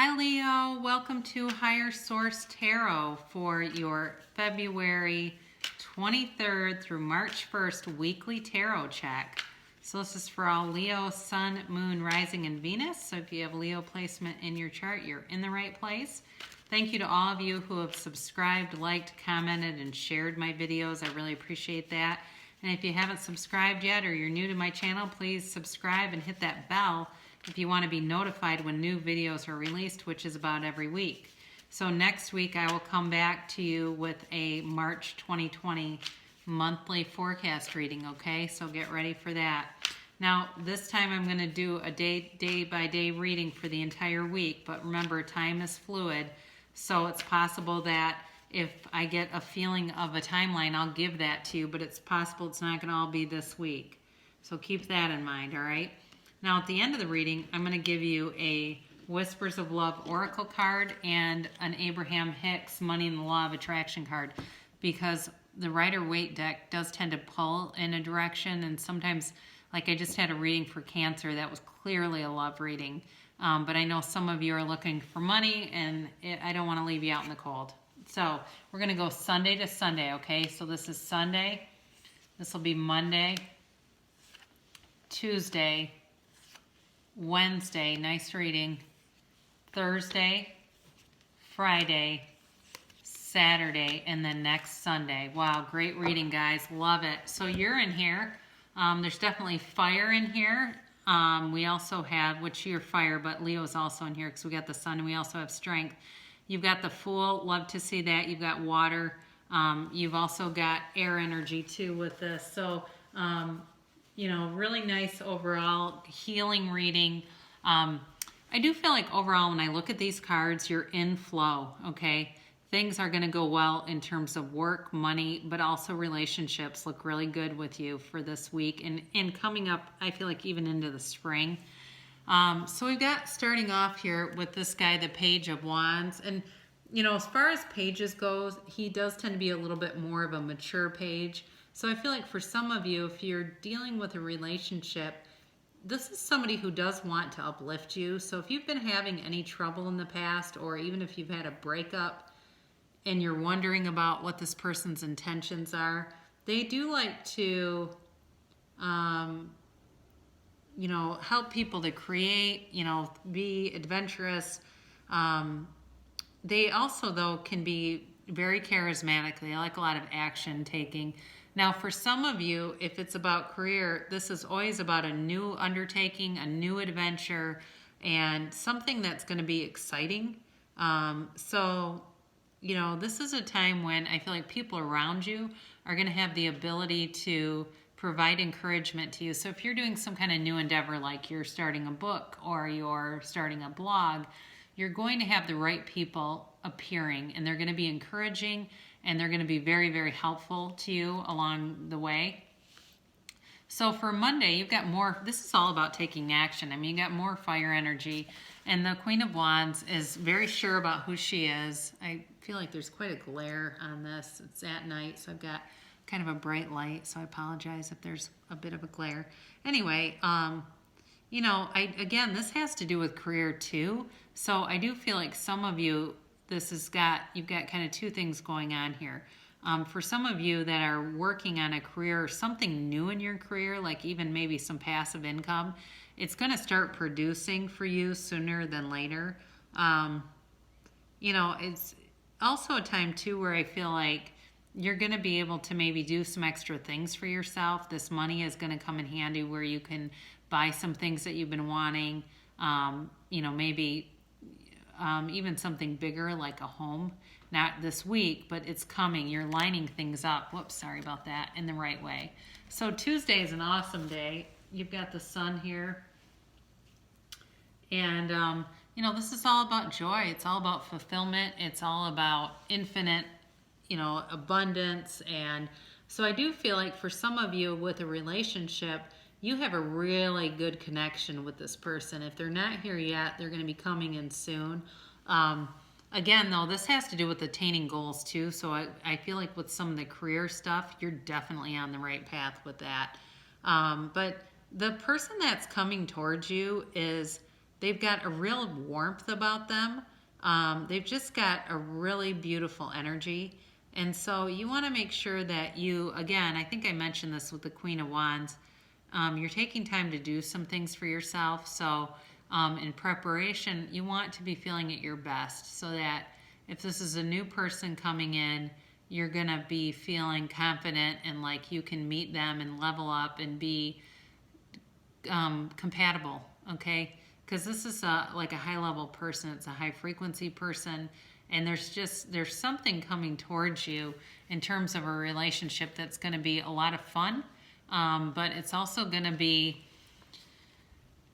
Hi Leo, welcome to Higher Source Tarot for your February 23rd through March 1st weekly tarot check. So this is for all Leo, Sun, Moon, Rising, and Venus. So if you have Leo placement in your chart, you're in the right place. Thank you to all of you who have subscribed, liked, commented, and shared my videos. I really appreciate that. And if you haven't subscribed yet or you're new to my channel, please subscribe and hit that bell if you want to be notified when new videos are released, which is about every week. So next week I will come back to you with a March 2020 monthly forecast reading, okay? So get ready for that. Now, this time I'm going to do a day-by-day reading for the entire week, but remember, time is fluid, so it's possible that if I get a feeling of a timeline, I'll give that to you, but it's possible it's not going to all be this week. So keep that in mind, all right? Now, at the end of the reading, I'm going to give you a Whispers of Love Oracle card and an Abraham Hicks Money and the Law of Attraction card, because the Rider-Waite deck does tend to pull in a direction, and sometimes, like I just had a reading for Cancer, that was clearly a love reading. But I know some of you are looking for money, and I don't want to leave you out in the cold. So we're going to go Sunday to Sunday, okay? So this is Sunday. This will be Monday, Tuesday, Wednesday, nice reading, Thursday, Friday, Saturday, and then next Sunday. Wow, great reading, guys. Love it. So you're in here. There's definitely fire in here. We also have, which you're fire, but Leo's also in here because we got the sun, and we also have strength. You've got the Fool. Love to see that. You've got water. You've also got air energy, too, with this. So, you know, really nice overall healing reading. I do feel like overall when I look at these cards, you're in flow, okay? Things are going to go well in terms of work, money, but also relationships look really good with you for this week. And coming up, I feel like even into the spring. So we've got starting off here with this guy, the Page of Wands. And, you know, as far as pages goes, he does tend to be a little bit more of a mature page. So I feel like for some of you, if you're dealing with a relationship, this is somebody who does want to uplift you. So if you've been having any trouble in the past, or even if you've had a breakup and you're wondering about what this person's intentions are, they do like to, you know, help people to create, you know, be adventurous. They also, though, can be very charismatic. They like a lot of action taking. Now, for some of you, if it's about career, this is always about a new undertaking, a new adventure, and something that's going to be exciting. So, you know, this is a time when I feel like people around you are going to have the ability to provide encouragement to you. So if you're doing some kind of new endeavor, like you're starting a book or you're starting a blog, you're going to have the right people appearing, and they're going to be encouraging, and they're going to be very, very helpful to you along the way. So for Monday, you've got more, this is all about taking action. I mean, you got more fire energy, and the Queen of Wands is very sure about who she is. I feel like there's quite a glare on this. It's at night, so I've got kind of a bright light, so I apologize if there's a bit of a glare. Anyway, you know, again, this has to do with career too. So I do feel like some of you, you've got kind of two things going on here. For some of you that are working on a career or something new in your career, like even maybe some passive income, it's going to start producing for you sooner than later. You know, it's also a time too where I feel like you're going to be able to maybe do some extra things for yourself. This money is going to come in handy where you can buy some things that you've been wanting, you know, maybe even something bigger like a home. Not this week, but it's coming. You're lining things up. Whoops, sorry about that, in the right way. So Tuesday is an awesome day. You've got the sun here. And, you know, this is all about joy. It's all about fulfillment. It's all about infinite, you know, abundance. And so I do feel like for some of you with a relationship, you have a really good connection with this person. If they're not here yet, they're going to be coming in soon. Again, though, this has to do with attaining goals too. So I feel like with some of the career stuff, you're definitely on the right path with that. But the person that's coming towards you is they've got a real warmth about them. They've just got a really beautiful energy. And so you want to make sure that you, again, I think I mentioned this with the Queen of Wands, you're taking time to do some things for yourself. So in preparation, you want to be feeling at your best so that if this is a new person coming in, you're going to be feeling confident and like you can meet them and level up and be compatible, okay? Because this is like a high level person. It's a high frequency person. And there's something coming towards you in terms of a relationship that's going to be a lot of fun. But it's also going to be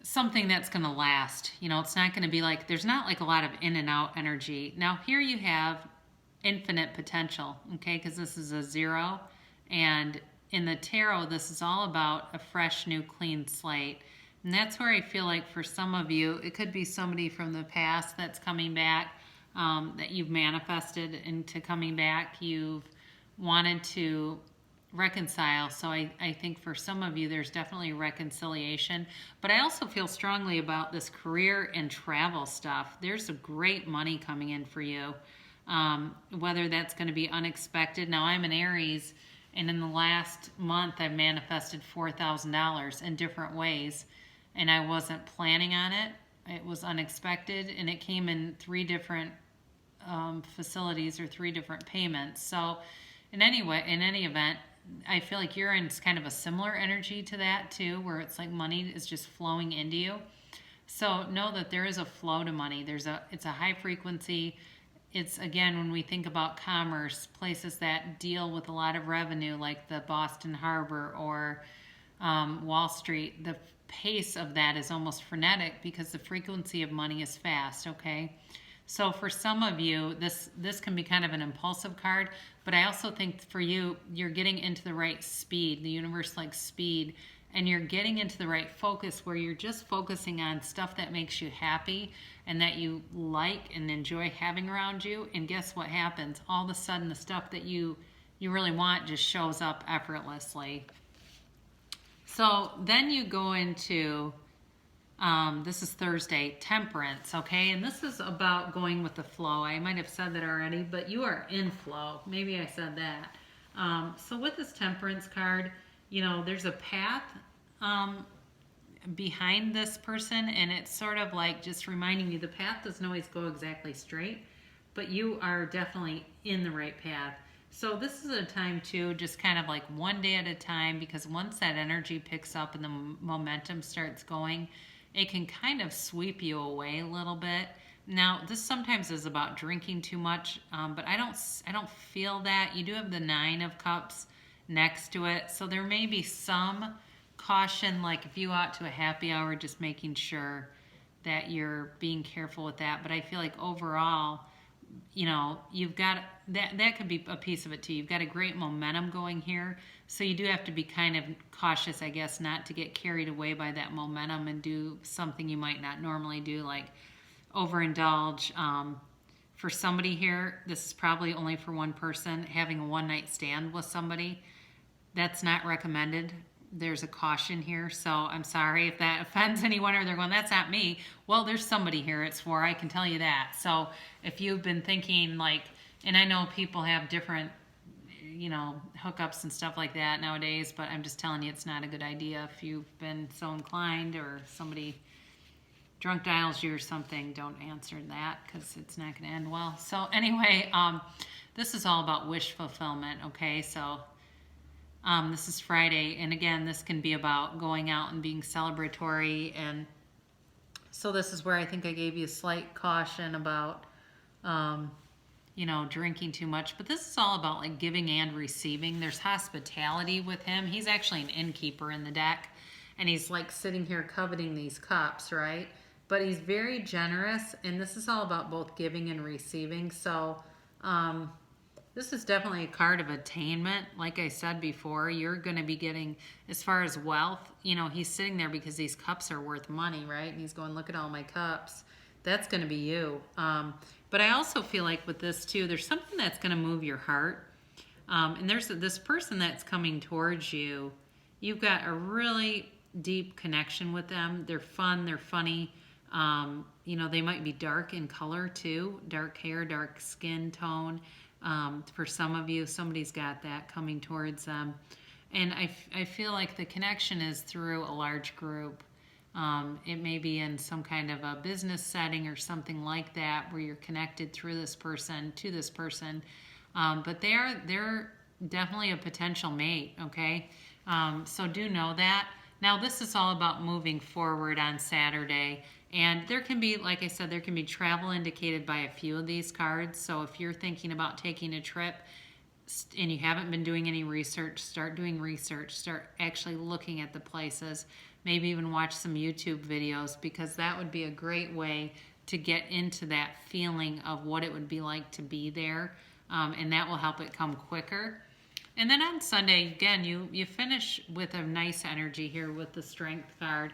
something that's going to last. You know, it's not going to be like, there's not like a lot of in and out energy. Now here you have infinite potential, okay? Because this is a 0. And in the tarot, this is all about a fresh, new, clean slate. And that's where I feel like for some of you, it could be somebody from the past that's coming back, that you've manifested into coming back. You've wanted to reconcile. So I think for some of you, there's definitely reconciliation. But I also feel strongly about this career and travel stuff. There's a great money coming in for you, whether that's going to be unexpected. Now, I'm an Aries, and in the last month, I've manifested $4,000 in different ways. And I wasn't planning on it. It was unexpected, and it came in 3 different facilities or 3 different payments. So in any event, I feel like you're in kind of a similar energy to that too, where it's like money is just flowing into you. So know that there is a flow to money. It's a high frequency. It's, again, when we think about commerce, places that deal with a lot of revenue, like the Boston Harbor or Wall Street, the pace of that is almost frenetic because the frequency of money is fast, okay? So for some of you, this can be kind of an impulsive card, but I also think for you, you're getting into the right speed. The universe likes speed, and you're getting into the right focus where you're just focusing on stuff that makes you happy and that you like and enjoy having around you. And guess what happens? All of a sudden, the stuff that you really want just shows up effortlessly. So then you go into, this is Thursday, Temperance, okay? And this is about going with the flow. I might have said that already, but you are in flow. Maybe I said that. So with this Temperance card, you know, there's a path behind this person, and it's sort of like just reminding you the path doesn't always go exactly straight, but you are definitely in the right path. So this is a time to just kind of like one day at a time, because once that energy picks up and the momentum starts going, it can kind of sweep you away a little bit. Now, this sometimes is about drinking too much, but I don't feel that. You do have the 9 of Cups next to it, so there may be some caution, like if you go out to a happy hour, just making sure that you're being careful with that. But I feel like overall, you know, you've got that could be a piece of it too. You've got a great momentum going here, so you do have to be kind of cautious, I guess, not to get carried away by that momentum and do something you might not normally do, like overindulge. For somebody here, this is probably only for one person, having a one-night stand with somebody. That's not recommended. There's a caution here, so I'm sorry if that offends anyone or they're going, that's not me. Well, there's somebody here it's for, I can tell you that. So if you've been thinking like, and I know people have different, you know, hookups and stuff like that nowadays, but I'm just telling you it's not a good idea. If you've been so inclined or somebody drunk dials you or something, don't answer that because it's not going to end well. So anyway, this is all about wish fulfillment, okay? So this is Friday, and again, this can be about going out and being celebratory, and so this is where I think I gave you a slight caution about, you know, drinking too much, but this is all about like giving and receiving. There's hospitality with him. He's actually an innkeeper in the deck, and he's like sitting here coveting these cups, right? But he's very generous, and this is all about both giving and receiving. So, this is definitely a card of attainment. Like I said before, you're going to be getting, as far as wealth, you know, he's sitting there because these cups are worth money, right? And he's going, look at all my cups. That's going to be you. But I also feel like with this too, there's something that's going to move your heart. And there's this person that's coming towards you. You've got a really deep connection with them. They're fun. They're funny. They might be dark in color too, dark hair, dark skin tone. For some of you, somebody's got that coming towards them. And I feel like the connection is through a large group. It may be in some kind of a business setting or something like that where you're connected through this person to this person. But they're definitely a potential mate, okay? So do know that. Now, this is all about moving forward on Saturday. And there can be, like I said, there can be travel indicated by a few of these cards. So if you're thinking about taking a trip and you haven't been doing any research, start doing research. Start actually looking at the places. Maybe even watch some YouTube videos, because that would be a great way to get into that feeling of what it would be like to be there. And that will help it come quicker. And then on Sunday, again, you finish with a nice energy here with the Strength card.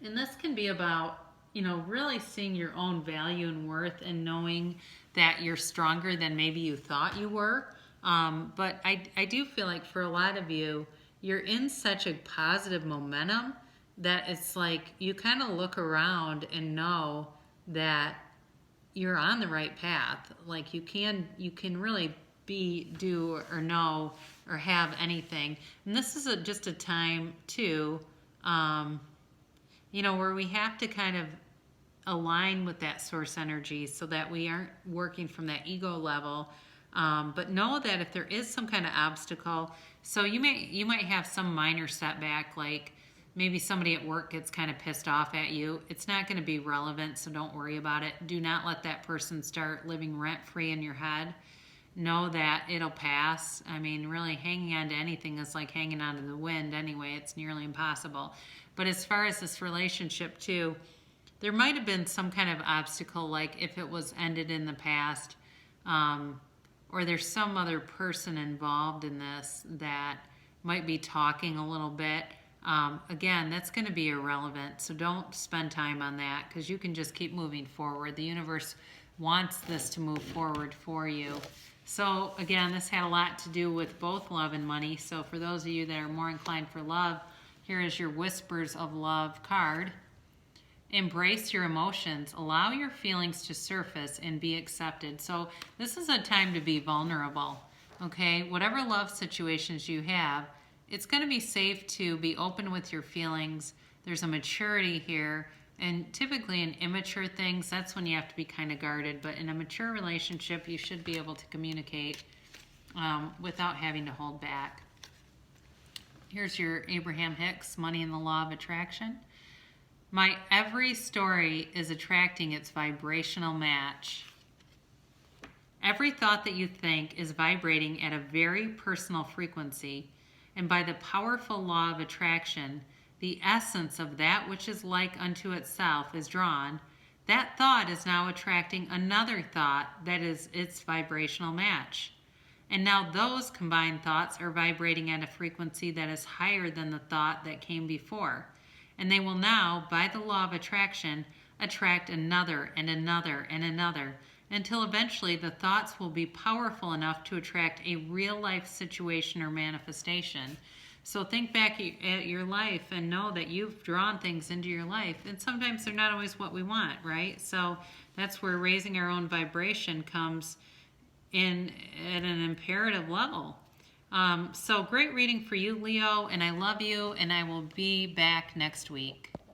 And this can be about, really seeing your own value and worth and knowing that you're stronger than maybe you thought you were. But I do feel like for a lot of you, you're in such a positive momentum that it's like you kind of look around and know that you're on the right path. Like you can really do or know or have anything. And this is just a time too, where we have to kind of align with that source energy so that we aren't working from that ego level. But know that if there is some kind of obstacle, so you might have some minor setback, like maybe somebody at work gets kind of pissed off at you. It's not going to be relevant, so don't worry about it. Do not let that person start living rent-free in your head. Know that it'll pass. I mean, really hanging on to anything is like hanging on to the wind anyway. It's nearly impossible. But as far as this relationship too, there might have been some kind of obstacle, like if it was ended in the past, or there's some other person involved in this that might be talking a little bit. Again, that's going to be irrelevant, so don't spend time on that, because you can just keep moving forward. The universe wants this to move forward for you. So again, this had a lot to do with both love and money. So for those of you that are more inclined for love, here is your Whispers of Love card. Embrace your emotions. Allow your feelings to surface and be accepted. So this is a time to be vulnerable, okay? Whatever love situations you have, it's going to be safe to be open with your feelings. There's a maturity here. And typically in immature things, that's when you have to be kind of guarded. But in a mature relationship, you should be able to communicate without having to hold back. Here's your Abraham Hicks, Money and the Law of Attraction. My every story is attracting its vibrational match. Every thought that you think is vibrating at a very personal frequency, and by the powerful law of attraction, the essence of that which is like unto itself is drawn. That thought is now attracting another thought that is its vibrational match. And now those combined thoughts are vibrating at a frequency that is higher than the thought that came before. And they will now, by the law of attraction, attract another and another and another, until eventually the thoughts will be powerful enough to attract a real-life situation or manifestation. So think back at your life and know that you've drawn things into your life. And sometimes they're not always what we want, right? So that's where raising our own vibration comes in at an imperative level. So great reading for you, Leo, and I love you, and I will be back next week.